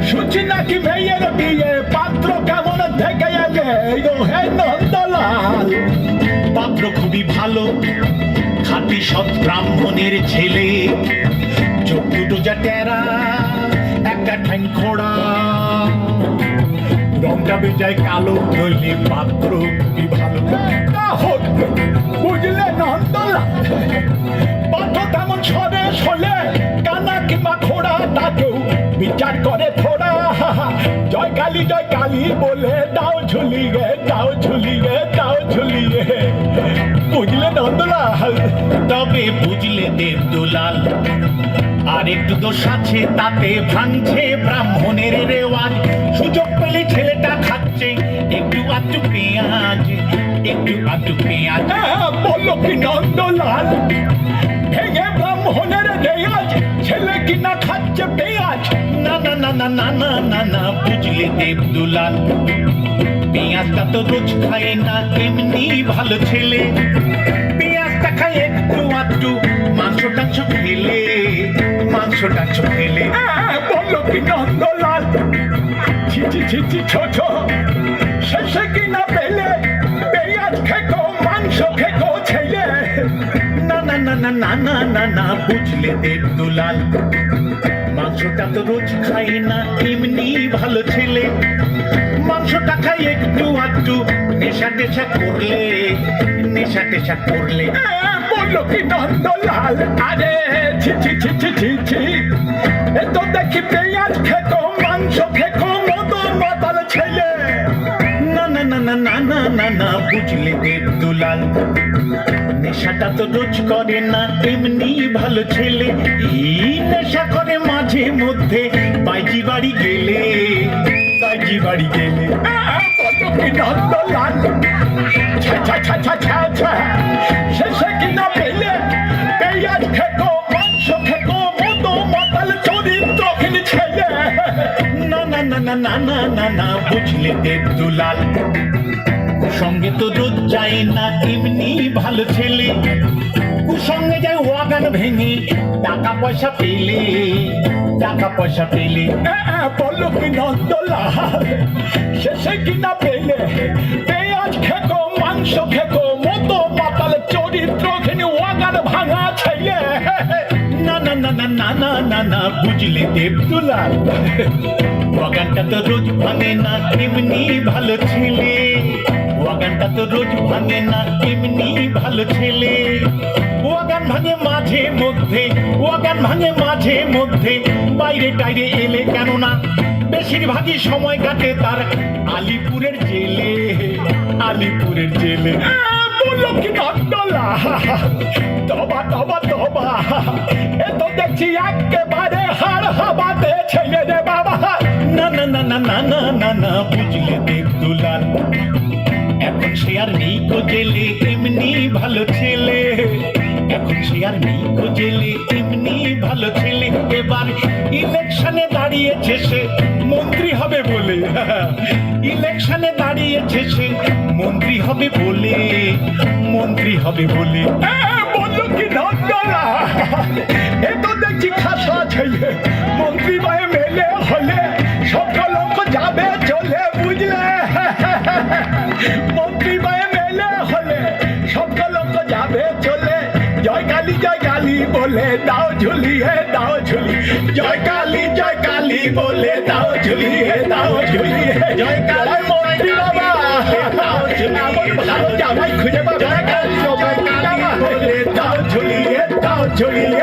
শুনছি নাকি মেয়ের বিয়ে পাত্র কেমন দেখে এলে হে নন্দলাল। পাত্র খুবই ভালো, খাঁটি সৎ ব্রাহ্মণের ছেলে, চোখ দুটো যা টেরা, একটা ঠ্যাং খোড়া, রংটা বেজায় কালো, নইলে পাত্র খুবই ভালো। বুঝলে নন্দলাল, পাত্র তেমন সরেস হলে কানা কিংবা খোড়া তাকেও বিচার করে থোড়া। জয় কালী বলে দাও ঝুলিয়ে, দাও ঝুলিয়ে, দাও ঝুলিয়ে। বুঝলে নন্দলাল? তবে বুঝলে দেবদুলাল, আর একটু দোষ আছে তাতে, ভাঙছে ব্রাহ্মণের রেওয়াজ। সুযোগ পেলে ছেলেটা খাচ্ছে একটু আধটু পেঁয়াজ, একটু আধটু পেঁয়াজ। বললো কি নন্দলাল, ভেঙে ব্রাহ্মণের রেওয়াজ, ছেলে কিনা খাচ্ছে পেঁয়াজ? না না না না না না না না, বুঝলে দেবদুলাল, পেঁয়াজটা তো রোজ খায় না, এমনি ভালো ছেলে। পেঁয়াজটা খায় একটু আধটু, মাংস টাংস খেলে, মাংস টাংস খেলে। বললো কি নন্দলাল, ছি ছি ছি ছি ছোট, শেষে কিনা পেলে পেঁয়াজ খেকো, মাংস খেকো ছেলে? না না না না না না না না, বুঝলে দেবদুলাল, মাংসটা তো রোজ খাই না, এমনি ভালো ছেলে। মাংসটা খাই একটু আধটু, নেশা টেশা করলে, নেশা টেশা করলে। বললো কি নন্দলাল, আরে ছি ছি ছি ছি ছি ছি, এ তো দেখি পেঁয়াজ খেকো, মাংস খেকো, মদন মাতাল ছেলে। না না না না না না না না, বুঝলে দেবদুলাল, নেশাটা তো রোজ করে না, এমনি ভালো ছেলে। এই নেশা করে মাঝে মধ্যে, বাইজি বাড়ি গেলে, বাইজি বাড়ি গেলে। বললো কি নন্দলাল, ছা ছা ছা ছা ছা ছা, শেষে কিনা পেলে পেঁয়াজ খেকো, মাংস খেকো, মদন মাতাল চরিত্রহীন ছেলে। না না না না না না না না, বুঝলে দেবদুলাল, কুসঙ্গে তো রোজ যায় না, এমনি ভালো ছেলে। কুসঙ্গে যায় ওয়াগান ভেঙে, টাকা পয়সা পেলে, টাকা পয়সা পেলে। বললো কি নন্দলাল, শেষে কিনা পেলে পেঁয়াজ খেকো, মাংস খেকো, মদন মাতাল চরিত্রহীন ওয়াগান ভাঙা ছেলে। না না না না না না না না, বুঝলে দেবদুলাল, ওয়াগানটা তো রোজ ভাঙে না, এমনি ভালো ছেলে। ওয়াগানটা তো রোজ ভাঙে না, এমনি ভালো ছেলে। ওয়াগান ভাঙে মাঝে মধ্যে, ওয়াগান ভাঙে মাঝে মধ্যে, বাইরে টাইরে এলে, কেননা বেশিরভাগই সময় কাটে তার আলিপুরের জেলে, আলিপুরের জেলে। বললো কি নন্দলাল, তবা তবা তবা, এ তো দেখছি একেবারে হাড় হাবাতে ছেলে রে বাবা। না না না না না না না না, বুঝলে দেবদুলাল, এখন সে আর নেই কো জেলে, এমনি ভালো ছেলে। এখন সে আর নেই কো জেলে, এমনি ভালো ছেলে। এবার ইলেকশনে দাঁড়িয়েছে সে, মন্ত্রী হবে বলে, ইলেকশনে দাঁড়িয়েছে সে, মন্ত্রী হবে বলে, মন্ত্রী হবে বলে। বললো কি নন্দলাল, এ তো দেখছি খাসা ছেলে, মন্ত্রী ভাই মেলে হলে সকল লোক যাবে চলে, বুঝলে? মন্ত্রী ভাই মেলে হলে সকল লোক যাবে চলে। জয় কালী বলে দাও ঝুলিয়ে, দাও ঝুলিয়ে, জয় কালী বলে দাও ঝুলিয়ে, দাও ঝুলিয়ে। জয় কালী মন্ত্রী বাবা, এমন ভালো জামাই খুঁজে পাবে, জয় কালী বলে দাও ঝুলিয়ে, দাও ঝুলিয়ে।